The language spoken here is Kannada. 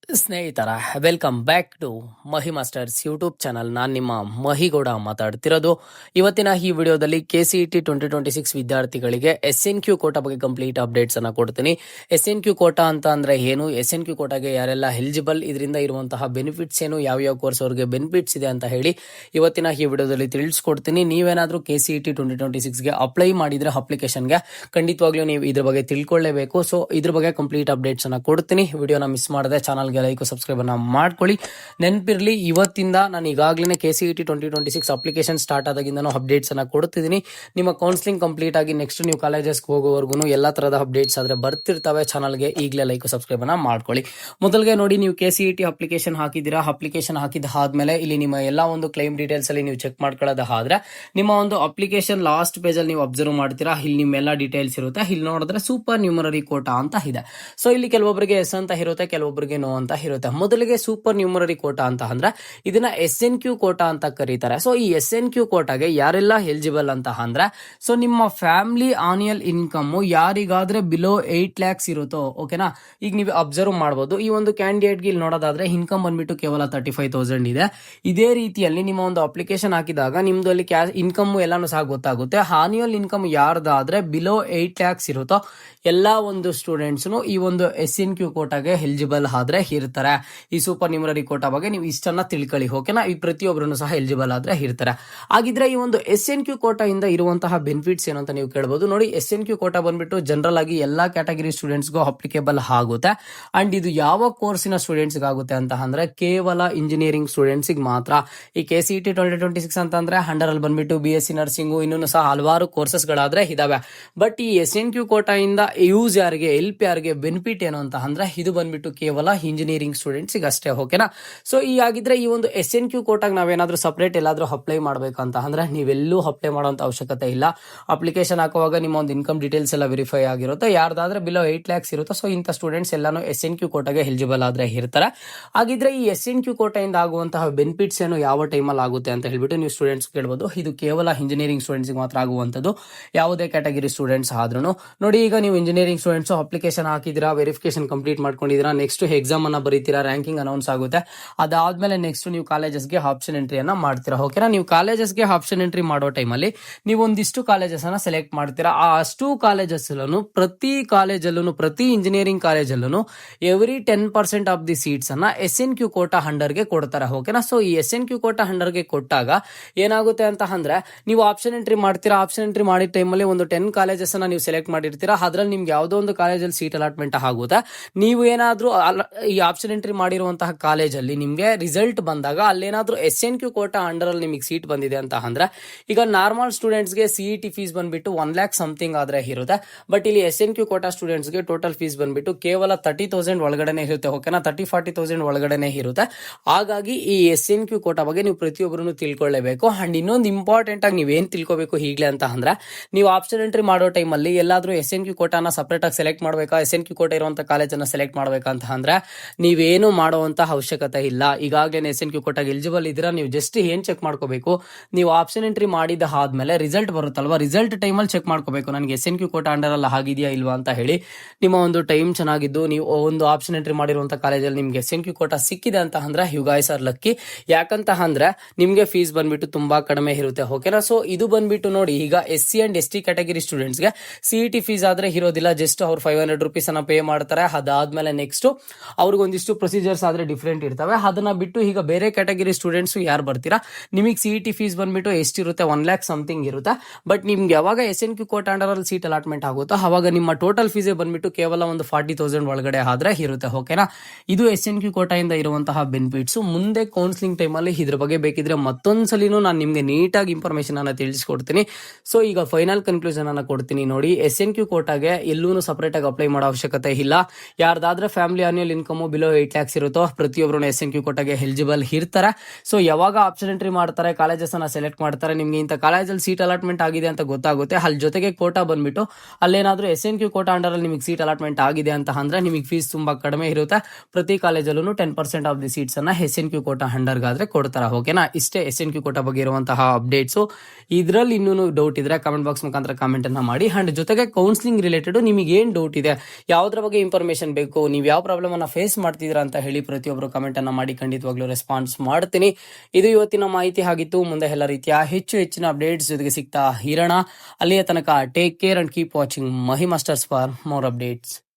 ಸ್ನೇಹಿತರ, welcome back to Mahi masters YouTube channel. ನಾನು ನಿಮ್ಮ ಮಹಿಗೌಡ ಮಾತಾಡ್ತಿರೋದು. ಇವತ್ತಿನ ಈ ವಿಡಿಯೋದಲ್ಲಿ KCET 2026 ವಿದ್ಯಾರ್ಥಿಗಳಿಗೆ SNQ ಕೋಟಾ ಬಗ್ಗೆ ಕಂಪ್ಲೀಟ್ ಅಪ್ಡೇಟ್ಸ್ ಅನ್ನ ಕೊಡ್ತೀನಿ. SNQ ಕೋಟಾ ಅಂತ ಅಂದ್ರೆ ಏನು, SNQ ಕೋಟಾಗೆ ಯಾರೆಲ್ಲ ಎಲಿಜಿಬಲ್, ಇದರಿಂದ ಇರುವಂತಹ ಬೆನಿಫಿಟ್ಸ್ ಏನು, ಯಾವ ಕೋರ್ಸ್ ಅವ್ರಿಗೆ ಬೆನಿಫಿಟ್ಸ್ ಇದೆ ಅಂತ ಹೇಳಿ ಇವತ್ತಿನ ಈ ವಿಡಿಯೋದಲ್ಲಿ ತಿಳಿಸ್ಕೊಡ್ತೀನಿ. ನೀವೇನಾದ್ರೂ KCET 2026ಗೆ ಅಪ್ಲೈ ಮಾಡಿದ್ರೆ ಅಪ್ಲಿಕೇಶನ್ಗೆ ಖಂಡಿತವಾಗ್ಲೂ ನೀವು ಇದ್ರ ಬಗ್ಗೆ ತಿಳ್ಕೊಳ್ಳೇಬೇಕು. ಸೊ ಇದ್ರ ಬಗ್ಗೆ ಕಂಪ್ಲೀಟ್ ಅಪ್ಡೇಟ್ಸ್ ಅನ್ನ ಕೊಡ್ತೀನಿ. ವಿಡಿಯೋನ ಮಿಸ್ ಮಾಡದೆ ಚಾನಲ್ಗೆ ಲೈಕ್ ಸಬ್ಸ್ಕ್ರೈಬ್ ಅನ್ನ ಮಾಡ್ಕೊಳ್ಳಿ. ನೆನಪಿರ್ಲಿ, ಇವತ್ತಿಂದ ನಾನು ಈಗಾಗಲೇ KCET 2026 ಅಪ್ಲಿಕೇಶನ್ ಸ್ಟಾರ್ಟ್ ಆದಾಗಿಂದನೂ ಅಪ್ಡೇಟ್ಸ್ ಅನ್ನ ಕೊಡ್ತಿದ್ದೀನಿ. ನಿಮ್ಮ ಕೌನ್ಸಿಲಿಂಗ್ ಕಂಪ್ಲೀಟ್ ಆಗಿ ನೆಕ್ಸ್ಟ್ ನೀವು ಕಾಲೇಜಸ್ಗೆ ಹೋಗೋವರೆಗೂ ಎಲ್ಲಾ ತರದ ಅಪ್ಡೇಟ್ಸ್ ಆದ್ರೆ ಬರ್ತಿರ್ತವೆ. ಚಾನಲ್ಗೆ ಈಗಲೇ ಲೈಕ್ ಸಬ್ಸ್ಕ್ರೈಬ್ ಅನ್ನ ಮಾಡ್ಕೊಳ್ಳಿ. ಮೊದಲಿಗೆ ನೋಡಿ, ನೀವು KCET ಅಪ್ಲಿಕೇಶನ್ ಹಾಕಿದ್ದೀರಾ. ಅಪ್ಲಿಕೇಶನ್ ಹಾಕಿದ ಆದ್ಮೇಲೆ ಇಲ್ಲಿ ನಿಮ್ಮ ಎಲ್ಲಾ ಒಂದು ಕ್ಲೈಮ್ ಡೀಟೇಲ್ಸ್ ಅಲ್ಲಿ ನೀವು ಚೆಕ್ ಮಾಡ್ಕೊಳ್ಳೋದಾದ್ರೆ ನಿಮ್ಮ ಒಂದು ಅಪ್ಲಿಕೇಶನ್ ಲಾಸ್ಟ್ ಪೇಜ್ ಅಲ್ಲಿ ನೀವು ಅಬ್ಸರ್ವ್ ಮಾಡ್ತೀರಾ, ಇಲ್ಲಿ ನಿಮ್ಮೆಲ್ಲ ಡೀಟೇಲ್ಸ್ ಇರುತ್ತೆ. ಇಲ್ಲಿ ನೋಡಿದ್ರೆ ಸೂಪರ್ ನ್ಯೂಮರರಿ ಕೋಟಾ ಅಂತ ಇದೆ. ಸೊ ಇಲ್ಲಿ ಕೆಲವೊಬ್ಬರಿಗೆ ಎಸ್ ಅಂತ ಇರುತ್ತೆ, ಕೆಲವೊಬ್ಬರಿಗೆ ನೋ ಅಂತ ಇರುತ್ತೆ. ಮೊದಲಿಗೆ ಸೂಪರ್ ನ್ಯೂಮರರಿ ಕೋಟಾ ಅಂತ ಅಂದ್ರೆ ಇದನ್ನ SNQ ಕೋಟಾ ಅಂತ ಕರೀತಾರೆ. ಸೊ ಈ SNQ ಕೋಟಾಗೆ ಯಾರೆಲ್ಲ ಎಲಿಜಿಬಲ್ ಅಂತ ಅಂದ್ರೆ, ಸೊ ನಿಮ್ಮ ಫ್ಯಾಮಿಲಿ ಆನ್ಯುಯಲ್ ಇನ್ಕಮ್ ಯಾರಿಗಾದ್ರೆ ಬಿಲೋ 8 lakhs ಇರುತ್ತೋ, ಓಕೆನಾ. ಈಗ ನೀವು ಅಬ್ಸರ್ವ್ ಮಾಡಬಹುದು, ಈ ಒಂದು ಕ್ಯಾಂಡಿಡೇಟ್ಗೆ ಇಲ್ಲಿ ನೋಡೋದಾದ್ರೆ ಇನ್ಕಮ್ ಬಂದ್ಬಿಟ್ಟು ಕೇವಲ 35,000 ಇದೆ. ಇದೇ ರೀತಿಯಲ್ಲಿ ನಿಮ್ಮ ಒಂದು ಅಪ್ಲಿಕೇಶನ್ ಹಾಕಿದಾಗ ನಿಮ್ದು ಅಲ್ಲಿ ಇನ್ಕಮ್ ಎಲ್ಲಾನು ಸಹ ಗೊತ್ತಾಗುತ್ತೆ. ಆನ್ಯುಯಲ್ ಇನ್ಕಮ್ ಯಾರ್ದಾದ್ರೆ ಬಿಲೋ 8 lakhs ಇರುತ್ತೋ ಎಲ್ಲಾ ಒಂದು ಸ್ಟೂಡೆಂಟ್ಸ್ ಈ ಒಂದು SNQ ಕೋಟಾಗೆ ಎಲಿಜಿಬಲ್ ಆದ್ರೆ ಇರ್ತಾರೆ. ಈ ಸೂಪರ್ ನ್ಯೂಮರರಿ ಕೋಟಾ ಬಗ್ಗೆ ನೀವು ಇಷ್ಟನ್ನ ತಿಳ್ಕೊಳ್ಳಿ, ಓಕೆನಾ. ಈ ಪ್ರತಿಯೊಬ್ಬರನ್ನು ಸಹ ಎಲಿಜಿಬಲ್ ಆದ್ರೆ ಇರ್ತಾರೆ. ಹಾಗಿದ್ರೆ ಈ ಒಂದು SNQ ಕೋಟಾ ಇಂದ ಇರುವಂತಹ ಬೆನಿಫಿಟ್ಸ್ ಏನು ಅಂತ ನೀವು ಕೇಳಬಹುದು. ನೋಡಿ, SNQ ಕೋಟಾ ಬಂದ್ಬಿಟ್ಟು ಜನರಲ್ ಆಗಿ ಎಲ್ಲಾ ಕ್ಯಾಟಗರಿ ಸ್ಟೂಡೆಂಟ್ಸ್ಗೂ ಅಪ್ಲಿಕೇಬಲ್ ಆಗುತ್ತೆ. ಅಂಡ್ ಇದು ಯಾವ ಕೋರ್ಸಿನ ಸ್ಟೂಡೆಂಟ್ಸ್ ಆಗುತ್ತೆ ಅಂತ ಅಂದ್ರೆ ಕೇವಲ ಇಂಜಿನಿಯರಿಂಗ್ ಸ್ಟೂಡೆಂಟ್ಸ್ ಮಾತ್ರ. ಈ KCET 2026 ಅಂತಂದ್ರೆ ಅಂಡರ್ ಅಲ್ಲಿ ಬಂದ್ಬಿಟ್ಟು BSc ನರ್ಸಿಂಗ್ ಇನ್ನೂ ಸಹ ಹಲವಾರು ಕೋರ್ಸಸ್ ಗಳಾದ್ರೆ ಇದಾವೆ. ಬಟ್ ಈ SNQ ಕೋಟಾ ಇಂದ ಯೂಸ್ ಯಾರಿಗೆ, ಹೆಲ್ಪ್ ಯಾರಿಗೆ, ಬೆನಿಫಿಟ್ ಏನು ಅಂತ ಅಂದ್ರೆ ಇದು ಬಂದ್ಬಿಟ್ಟು ಕೇವಲ ಇಂಜಿನಿಯರಿಂಗ್ ಸ್ಟೂಡೆಂಟ್ಸ್ ಅಷ್ಟೇ, ಓಕೆನಾ. ಸೊ ಹೀಗಾಗಿದ್ರೆ ಈ ಒಂದು SNQ ಕೋಟಾಗ ನಾವೇನಾದ್ರೂ ಸಪರೇಟ್ ಎಲ್ಲಾದ್ರೂ ಅಪ್ಲೈ ಮಾಡ್ಬೇಕಂತ ಅಂದ್ರೆ ನೀವೆಲ್ಲೂ ಅಪ್ಲೈ ಮಾಡುವಂತ ಅವಶ್ಯಕತೆ ಇಲ್ಲ. ಅಪ್ಲಿಕೇಶನ್ ಹಾಕುವಾಗ ನಿಮ್ಮ ಒಂದು ಇನ್ಕಮ್ ಡೀಟೇಲ್ಸ್ ಎಲ್ಲ ವೆರಿಫೈ ಆಗಿರುತ್ತೆ. ಯಾರ್ದಾದ್ರೆ ಬಿಲೋ 8 lakhs ಇರುತ್ತೆ, ಸೊ ಇಂಥ ಸ್ಟೂಡೆಂಟ್ಸ್ ಎಲ್ಲಾನು SNQ ಕೋಟಾಗೆ ಎಲಿಜಿಬಲ್ ಆದ್ರೆ ಇರ್ತಾರೆ. ಹಾಗಿದ್ರೆ ಈ SNQ ಕೋಟಾಯಿಂದ ಆಗುವಂತಹ ಬೆನಿಫಿಟ್ಸ್ ಏನು, ಯಾವ ಟೈಮಲ್ಲಿ ಆಗುತ್ತೆ ಅಂತ ಹೇಳ್ಬಿಟ್ಟು ನೀವು ಸ್ಟೂಡೆಂಟ್ಸ್ ಕೇಳಬಹುದು. ಇದು ಕೇವಲ ಇಂಜಿನಿಯರಿಂಗ್ ಸ್ಟೂಡೆಂಟ್ಸ್ ಮಾತ್ರ ಆಗುವಂತದ್ದು, ಯಾವುದೇ ಕ್ಯಾಟಗರಿ ಸ್ಟೂಡೆಂಟ್ಸ್ ಆದ್ರೂ. ನೋಡಿ, ಈಗ ನೀವು ಇಂಜಿನಿಯರಿಂಗ್ ಸ್ಟೂಡೆಂಟ್ಸ್ ಅಪ್ಲಿಕೇಶನ್ ಹಾಕಿದಿರಾ, ವೆರಿಫಿಕೇಶನ್ ಕಂಪ್ಲೀಟ್ ಮಾಡ್ಕೊಂಡಿದ್ದೀರಾ, ನೆಕ್ಸ್ಟ್ ಎಕ್ಸಾಮ್ ಅನ್ನ ಬರೀತೀರಾ, ರ್ಯಾಂಕಿಂಗ್ ಅನೌನ್ಸ್ ಆಗುತ್ತೆ. ಅದಾದ್ಮೇಲೆ ನೆಕ್ಸ್ಟ್ ನೀವು ಕಾಲೇಜಸ್ಗೆ ಆಪ್ಷನ್ ಎಂಟ್ರಿಯನ್ನ ಮಾಡ್ತೀರಾ, ಓಕೆನಾ. ನೀವು ಕಾಲೇಜಸ್ಗೆ ಆಪ್ಷನ್ ಎಂಟ್ರಿ ಮಾಡೋ ಟೈಮಲ್ಲಿ ನೀವು ಒಂದಿಷ್ಟು ಕಾಲೇಜಸ್ ಅನ್ನ ಸೆಲೆಕ್ಟ್ ಮಾಡ್ತೀರಾ. ಆ ಅಷ್ಟು ಕಾಲೇಜಸ್ ಪ್ರತಿ ಇಂಜಿನಿಯರಿಂಗ್ ಕಾಲೇಜಲ್ಲೂ ಎವ್ರಿ 10% ಆಫ್ ದಿ ಸೀಟ್ಸ್ ಅನ್ನ SNQ ಕೋಟಾ ಅಂಡರ್ಗೆ ಕೊಡ್ತಾರೆ, ಓಕೆನಾ. ಸೊ ಈ SNQ ಕೋಟಾ ಅಂಡರ್ಗೆ ಕೊಟ್ಟಾಗ ಏನಾಗುತ್ತೆ ಅಂತ ಅಂದ್ರೆ, ನೀವು ಆಪ್ಷನ್ ಎಂಟ್ರಿ ಮಾಡ್ತೀರಾ. ಆಪ್ಷನ್ ಎಂಟ್ರಿ ಮಾಡಿದ ಟೈಮಲ್ಲಿ ಒಂದು 10 ಕಾಲೇಜಸ್ ಅನ್ನ ನೀವು ಸೆಲೆಕ್ಟ್ ಮಾಡಿರ್ತೀರಾ. ಅದ್ರಲ್ಲಿ ನಿಮ್ಗೆ ಯಾವುದೋ ಒಂದು ಕಾಲೇಜಲ್ಲಿ ಸೀಟ್ ಅಲಾಟ್ಮೆಂಟ್ ಆಗುತ್ತೆ. ನೀವು ಏನಾದ್ರೂ ಈ ಆಪ್ಷನ್ ಎಂಟ್ರಿ ಮಾಡಿರುವಂತಹ ಕಾಲೇಜಲ್ಲಿ ನಿಮ್ಗೆ ರಿಸಲ್ಟ್ ಬಂದಾಗ ಅಲ್ಲೇನಾದ್ರೂ SNQ ಕೋಟಾ ಅಂಡರ್ ಅಲ್ಲಿ ನಿಮಗೆ ಸೀಟ್ ಬಂದಿದೆ ಅಂತ ಅಂದ್ರೆ, ಈಗ ನಾರ್ಮಲ್ ಸ್ಟೂಡೆಂಟ್ಸ್ಗೆ CET ಫೀಸ್ ಬಂದ್ಬಿಟ್ಟು 1 lakh ಸಮಥಿಂಗ್ ಆದ್ರೆ ಇರುತ್ತೆ. ಬಟ್ ಇಲ್ಲಿ SNQ ಕೋಟಾ ಸ್ಟೂಡೆಂಟ್ಸ್ಗೆ ಟೋಟಲ್ ಫೀಸ್ ಬಂದ್ಬಿಟ್ಟು ಕೇವಲ 30,000 ಒಳಗಡೆನೆ ಇರುತ್ತೆ, ಓಕೆನಾ. 30,000-40,000 ಒಳಗಡೆನೆ ಇರುತ್ತೆ. ಹಾಗಾಗಿ ಈ SNQ ಕೋಟಾ ಬಗ್ಗೆ ನೀವು ಪ್ರತಿಯೊಬ್ಬರು ತಿಳ್ಕೊಳ್ಳೇಬೇಕು. ಅಂಡ್ ಇನ್ನೊಂದು ಇಂಪಾರ್ಟೆಂಟ್ ಆಗಿ ನೀವೇನ್ ತಿಳ್ಕೋಬೇಕು ಈಗಲೇ ಅಂತ ಅಂದ್ರೆ, ನೀವು ಆಪ್ಷನ್ ಎಂಟ್ರಿ ಮಾಡೋ ಟೈಮಲ್ಲಿ ಎಲ್ಲಾದ್ರೂ SNQ ಕೋಟಾನ ಸಪರೇಟ್ ಆಗಿ ಸೆಲೆಕ್ಟ್ ಮಾಡಬೇಕಾ, SNQ ಕೋಟಾ ಇರುವಂತ ಕಾಲೇಜನ್ನ ಸೆಲೆಕ್ಟ್ ಮಾಡ್ಬೇಕಂತ ಅಂದ್ರೆ ನೀವೇನು ಮಾಡುವಂತ ಅವಶ್ಯಕತೆ ಇಲ್ಲ. ಈಗಾಗಲೇ SNQ ಕೋಟಾಗೆ ಎಲಿಜಿಬಲ್ ಇದ್ದೀರಾ. ನೀವು ಜಸ್ಟ್ ಏನ್ ಚೆಕ್ ಮಾಡ್ಕೋಬೇಕು, ನೀವು ಆಪ್ಷನ್ ಎಂಟ್ರಿ ಮಾಡಿದ ಆದ್ಮೇಲೆ ರಿಸಲ್ಟ್ ಬರುತ್ತಲ್ವಾ, ರಿಸಲ್ಟ್ ಟೈಮಲ್ಲಿ ಚೆಕ್ ಮಾಡ್ಕೋಬೇಕು ನನಗೆ SNQ ಕೋಟಾ ಅಂಡರ್ ಅಲ್ಲ ಆಗಿದೆಯಾ ಇಲ್ವಾ ಅಂತ ಹೇಳಿ. ನಿಮ್ಮ ಒಂದು ಟೈಮ್ ಚೆನ್ನಾಗಿದ್ದು ನೀವು ಒಂದು ಆಪ್ಷನ್ ಎಂಟ್ರಿ ಮಾಡಿರುವಂತ ಕಾಲೇಜಲ್ಲಿ ನಿಮ್ಗೆ SNQ ಕೋಟಾ ಸಿಕ್ಕಿದೆ ಅಂತ ಅಂದ್ರೆ ಯು ಗೈಸ್ ಆರ್ ಲಕ್ಕಿ. ಯಾಕಂತ ಅಂದ್ರೆ ನಿಮ್ಗೆ ಫೀಸ್ ಬಂದ್ಬಿಟ್ಟು ತುಂಬಾ ಕಡಿಮೆ ಇರುತ್ತೆ, ಓಕೆನಾ. ಸೊ ಇದು ಬಂದ್ಬಿಟ್ಟು ನೋಡಿ, ಈಗ SC ಅಂಡ್ ST ಕ್ಯಾಟಗರಿ ಸ್ಟೂಡೆಂಟ್ಸ್ಗೆ CET ಫೀಸ್ ಆದ್ರೆ ಇರೋದಿಲ್ಲ. ಜಸ್ಟ್ ಅವ್ರು 500 rupees ಅನ್ನ ಪೇ ಮಾಡ್ತಾರೆ. ಅದಾದ್ಮೇಲೆ ನೆಕ್ಸ್ಟ್ ಅವ್ರಿಗೆ ಒಂದಿಷ್ಟು ಪ್ರೊಸೀಜರ್ಸ್ ಆದ್ರೆ ಡಿಫ್ರೆಂಟ್ ಇರ್ತವೆ. ಅದನ್ನ ಬಿಟ್ಟು ಈಗ ಬೇರೆ ಕ್ಯಾಟಗರಿ ಸ್ಟೂಡೆಂಟ್ಸ್ ಯಾರು ಬರ್ತೀರಾ, ನಿಮಗೆ CET ಫೀಸ್ ಬಂದ್ಬಿಟ್ಟು ಎಷ್ಟಿರುತ್ತೆ, 1 lakh ಸಮಥಿಂಗ್ ಇರುತ್ತೆ. ಬಟ್ ನಿಮ್ಗೆ ಯಾವಾಗ SNQ ಕೋಟಾ ಅಂಡರ್ ಅಲ್ಲಿ ಸೀಟ್ ಅಲಾಟ್ಮೆಂಟ್ ಆಗುತ್ತೋ ಅವಾಗ ನಿಮ್ಮ ಟೋಟಲ್ ಫೀಸ್ ಬಂದ್ಬಿಟ್ಟು ಕೇವಲ ಒಂದು 40,000 ಒಳಗಡೆ ಆದ್ರೆ ಇರುತ್ತೆ, ಓಕೆನಾ. ಇದು SNQ ಕೋಟಾ ಇಂದ ಇರುವಂತಹ ಬೆನಿಫಿಟ್ಸ್. ಮುಂದೆ ಕೌನ್ಸಿಲಿಂಗ್ ಟೈಮಲ್ಲಿ ಇದ್ರ ಬಗ್ಗೆ ಬೇಕಿದ್ರೆ ಮತ್ತೊಂದ್ಸಲಿನೂ ನಾನು ನಿಮ್ಗೆ ನೀಟಾಗಿ ಇನ್ಫಾರ್ಮೇಶನ್ ಅನ್ನ ತಿಳಿಸ್ಕೊಡ್ತೀನಿ. ಸೊ ಈಗ ಫೈನಲ್ ಕನ್ಕ್ಲೂಷನ್ ಅನ್ನ ಕೊಡ್ತೀನಿ ನೋಡಿ. SNQ ಕೋಟಾಗೆ ಎಲ್ಲೂ ಸಪರೇಟ್ ಆಗಿ ಅಪ್ಲೈ ಮಾಡೋ ಅವಶ್ಯಕತೆ ಇಲ್ಲ. ಯಾರ್ದಾದ್ರೆ family annual income below 8 lakhs ಇರುತ್ತೋ ಪ್ರತಿಯೊಬ್ಬರು SNQ ಕೋಟಾಗೆ ಎಲಿಜಿಬಲ್ ಇರ್ತಾರೆ. ಸೊ ಯಾವಾಗ ಆಪ್ಷನ್ ಎಂಟ್ರಿ ಮಾಡ್ತಾರೆ, ಕಾಲೇಜಸ್ ಅನ್ನ ಸೆಲೆಕ್ಟ್ ಮಾಡ್ತಾರೆ, ನಿಮ್ಗೆ ಇಂಥ ಕಾಲೇಜಲ್ಲಿ ಸೀಟ್ ಅಲಾಟ್ಮೆಂಟ್ ಆಗಿದೆ ಅಂತ ಗೊತ್ತಾಗುತ್ತೆ. ಅಲ್ಲಿ ಜೊತೆಗೆ ಕೋಟಾ ಬಂದ್ಬಿಟ್ಟು ಅಲ್ಲೇನಾದ್ರೂ SNQ ಕೋಟಾ ಅಂಡರ್ ಅಲ್ಲಿ ನಿಮಗೆ ಸೀಟ್ ಅಲಾಟ್ಮೆಂಟ್ ಆಗಿದೆ ಅಂತ ಅಂದ್ರೆ ನಿಮಗೆ ಫೀಸ್ ತುಂಬಾ ಕಡಿಮೆ ಇರುತ್ತೆ. ಪ್ರತಿ ಕಾಲೇಜಲ್ಲೂ 10% ಆಫ್ ದಿ ಸೀಟ್ಸ್ ಅನ್ನ SNQ ಕೋಟಾ ಅಂಡರ್ ಗಾದ್ರೆ ಕೊಡ್ತಾರೆ, ಓಕೆನಾ. ಇಷ್ಟೇ SNQ ಕೋಟಾ ಬಗ್ಗೆ ಇರುವಂತಹ ಅಪ್ಡೇಟ್ಸ್. ಇದ್ರಲ್ಲಿ ಇನ್ನೂ ಡೌಟ್ ಇದ್ರೆ ಕಮೆಂಟ್ ಬಾಕ್ಸ್ ಮುಖಾಂತರ ಕಾಮೆಂಟ್ ಅನ್ನ ಮಾಡಿ. ಅಂಡ್ ಜೊತೆಗೆ ಕೌನ್ಸಿಲಿಂಗ್ ರಿಲೇಟೆಡ್ ನಿಮಗೆ ಏನ್ ಡೌಟ್ ಇದೆ, ಯಾವ್ದ್ರ ಬಗ್ಗೆ ಇನ್ಫಾರ್ಮೇಶನ್ ಬೇಕು, ನೀವು ಯಾವ ಪ್ರಾಬ್ಲಮ್ ಅನ್ನ ಫೇಸ್ ಮಾಡ್ತಿದ್ದೀರಾ ಅಂತ ಹೇಳಿ ಪ್ರತಿಯೊಬ್ಬರು ಕಮೆಂಟ್ ಅನ್ನ ಮಾಡಿ ಖಂಡಿತವಾಗ್ಲೂ ರೆಸ್ಪಾನ್ಸ್ ಮಾಡ್ತೀನಿ. ಇದು ಇವತ್ತಿನ ಮಾಹಿತಿ ಆಗಿತ್ತು. ಮುಂದೆ ಎಲ್ಲ ರೀತಿಯ ಹೆಚ್ಚಿನ ಅಪ್ಡೇಟ್ಸ್ ಜೊತೆಗೆ ಸಿಗ್ತಾ ಇರೋಣ. ಅಲ್ಲಿಯ ತನಕ take care and keep watching Mahi masters for more updates.